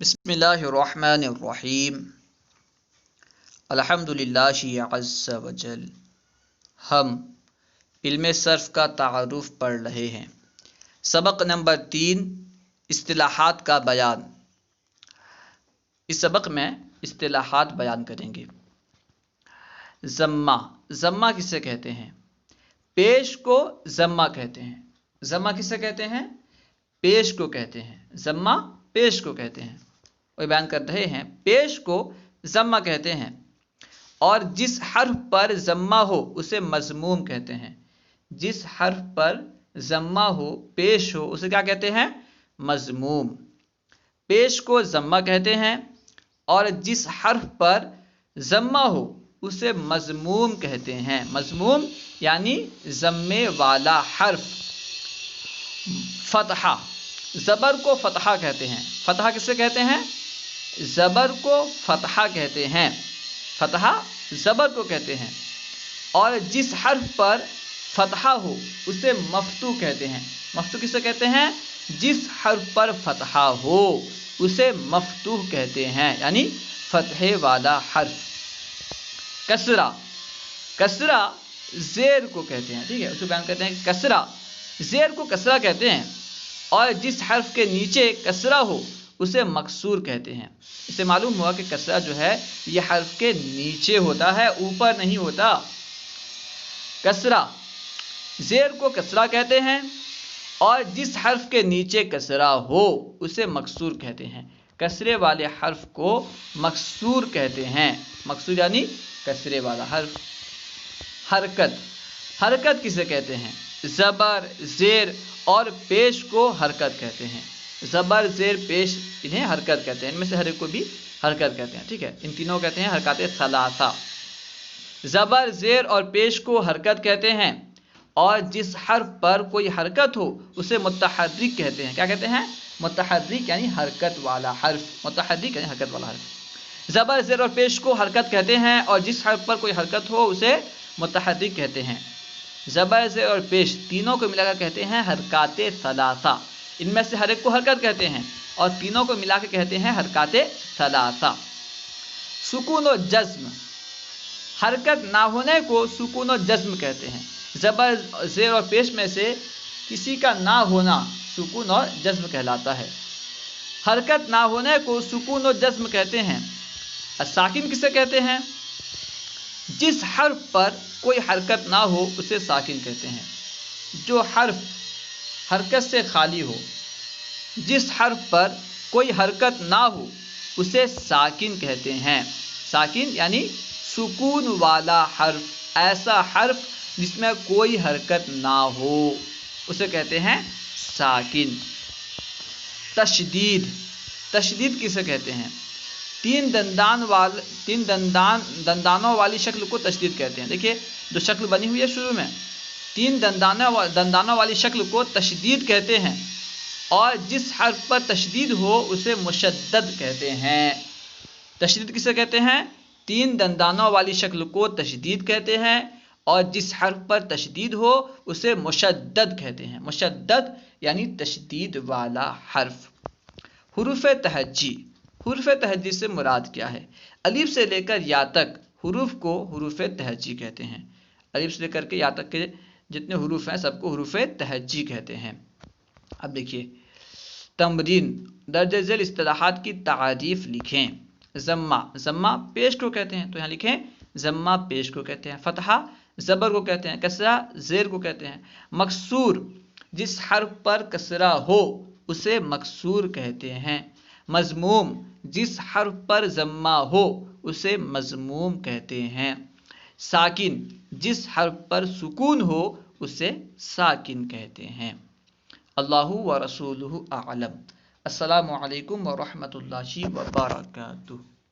بسم اللہ الرحمن الرحیم الحمدللہ عز وجل۔ ہم علم صرف کا تعارف پڑھ رہے ہیں۔ سبق نمبر 3 اصطلاحات کا بیان۔ اس سبق میں اصطلاحات بیان کریں گے۔ ضمہ، ضمہ کسے کہتے ہیں؟ پیش کو ضمہ کہتے ہیں۔ ضمہ کسے کہتے ہیں؟ پیش کو کہتے ہیں۔ ضمہ پیش کو کہتے ہیں۔ وہ بیان کر رہے ہیں پیش کو ضمہ کہتے ہیں، اور جس حرف پر ضمہ ہو اسے مضموم کہتے ہیں۔ جس حرف پر ضمہ ہو، پیش ہو، اسے کیا کہتے ہیں؟ مضموم۔ پیش کو ضمہ کہتے ہیں، اور جس حرف پر ضمہ ہو اسے مضموم کہتے ہیں۔ مضموم یعنی ضمے والا حرف۔ فتحہ، زبر کو فتحہ کہتے ہیں۔ فتحہ کسے کہتے ہیں؟ زبر کو فتحہ کہتے ہیں۔ فتحہ زبر کو کہتے ہیں، اور جس حرف پر فتحہ ہو اسے مفتوح کہتے ہیں۔ مفتوح کسے کہتے ہیں؟ جس حرف پر فتحہ ہو اسے مفتوح کہتے ہیں، یعنی فتحے والا حرف۔ کسرہ، کسرہ زیر کو کہتے ہیں، ٹھیک ہے، اسے بیان کرتے ہیں کسرہ، زیر کو کسرہ کہتے ہیں، اور جس حرف کے نیچے کسرہ ہو اسے مکسور کہتے ہیں۔ اس سے معلوم ہوا کہ کسرہ جو ہے یہ حرف کے نیچے ہوتا ہے، اوپر نہیں ہوتا۔ کسرہ، زیر کو کسرہ کہتے ہیں، اور جس حرف کے نیچے کسرہ ہو اسے مکسور کہتے ہیں۔ کسرے والے حرف کو مکسور کہتے ہیں۔ مکسور یعنی کسرے والا حرف۔ حرکت، حرکت کسے کہتے ہیں؟ زبر، زیر اور پیش کو حرکت کہتے ہیں۔ زبر، زیر، پیش، انہیں حرکت کہتے ہیں۔ ان میں سے ہر ایک کو بھی حرکت کہتے ہیں، ٹھیک ہے، ان تینوں کہتے ہیں حرکات ثلاثہ۔ زبر، زیر اور پیش کو حرکت کہتے ہیں، اور جس حرف پر کوئی حرکت ہو اسے متحرک کہتے ہیں۔ کیا کہتے ہیں؟ متحرک یعنی حرکت والا حرف۔ متحرک یعنی حرکت والا حرف۔ زبر، زیر اور پیش کو حرکت کہتے ہیں، اور جس حرف پر کوئی حرکت ہو اسے متحرک کہتے ہیں۔ زبر، زیر اور پیش تینوں کو ملا کر کہتے ہیں حرکات ثلاثہ۔ ان میں سے ہر ایک کو حرکت کہتے ہیں، اور تینوں کو ملا کے کہتے ہیں حرکات ثلاثہ۔ سکون و جزم، حرکت نہ ہونے کو سکون و جزم کہتے ہیں۔ زبر، زیر اور پیش میں سے کسی کا نہ ہونا سکون و جزم کہلاتا ہے۔ حرکت نہ ہونے کو سکون و جزم کہتے ہیں۔ ساکن کسے کہتے ہیں؟ جس حرف پر کوئی حرکت نہ ہو اسے ساکن کہتے ہیں۔ جو حرف حرکت سے خالی ہو، جس حرف پر کوئی حرکت نہ ہو اسے ساکن کہتے ہیں۔ ساکن یعنی سکون والا حرف، ایسا حرف جس میں کوئی حرکت نہ ہو اسے کہتے ہیں ساکن۔ تشدید، تشدید کسے کہتے ہیں؟ تین دندانوں والی شکل کو تشدید کہتے ہیں۔ دیکھیے جو شکل بنی ہوئی ہے شروع میں، تین دندانوں والی شکل کو تشدید کہتے ہیں، اور جس حرف پر تشدید ہو اسے مشدد کہتے ہیں۔ تشدید کسے کہتے ہیں؟ تین دندانوں والی شکل کو تشدید کہتے ہیں، اور جس حرف پر تشدید ہو اسے مشدد کہتے ہیں۔ مشدد یعنی تشدید والا حرف۔ حروف تہجی، حروف تہجی سے مراد کیا ہے؟ الف سے لے کر یا تک حروف کو حروف تہجی کہتے ہیں۔ الف سے لے کر کے یا تک کے جتنے حروف ہیں سب کو حروف تہجی کہتے ہیں۔ اب دیکھیے تمرین، درج ذیل اصطلاحات کی تعریف لکھیں۔ ضمہ، ضمہ پیش کو کہتے ہیں، تو یہاں لکھیں ضمہ پیش کو کہتے ہیں۔ فتحہ زبر کو کہتے ہیں، کسرہ زیر کو کہتے ہیں۔ مکسور، جس حرف پر کسرہ ہو اسے مکسور کہتے ہیں۔ مضموم، جس حرف پر ضمہ ہو اسے مضموم کہتے ہیں۔ ساکن، جس حرف پر سکون ہو اسے ساکن کہتے ہیں۔ اللہ و رسولہ اعلم۔ السلام علیکم ورحمۃ اللہ وبرکاتہ۔